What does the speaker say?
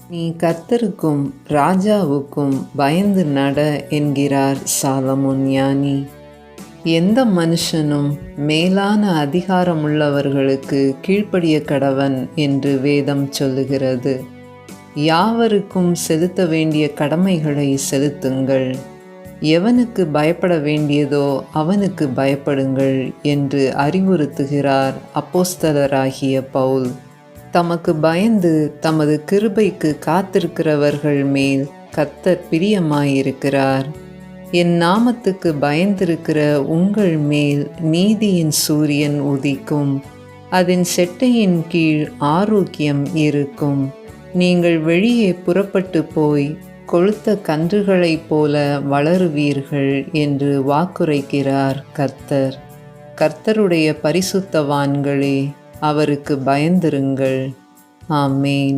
நீ கர்த்தருக்கும் ராஜாவுக்கும் பயந்து நட என்கிறார் சாலமோன் ஞானி. எந்த மனுஷனும் மேலான அதிகாரமுள்ளவர்களுக்கு கீழ்ப்படிய கடவன் என்று வேதம் சொல்லுகிறது. யாவருக்கும் செலுத்த வேண்டிய கடமைகளை செலுத்துங்கள், எவனுக்கு பயப்பட வேண்டியதோ அவனுக்கு பயப்படுங்கள் என்று அறிவுறுத்துகிறார் அப்போஸ்தலராகிய பவுல். தமக்கு பயந்து தமது கிருபைக்கு காத்திருக்கிறவர்கள் மேல் கர்த்தர் பிரியமாயிருக்கிறார். என் நாமத்துக்கு பயந்திருக்கிற உங்கள் மேல் நீதியின் சூரியன் உதிக்கும், அதன் செட்டையின் கீழ் ஆரோக்கியம் இருக்கும். நீங்கள் வெளியே புறப்பட்டு போய் கொழுத்த கன்றுகளைப் போல வளருவீர்கள் என்று வாக்குரைக்கிறார் கர்த்தர். கர்த்தருடைய பரிசுத்தவான்களே, அவருக்கு பயந்திருங்கள். ஆமேன்.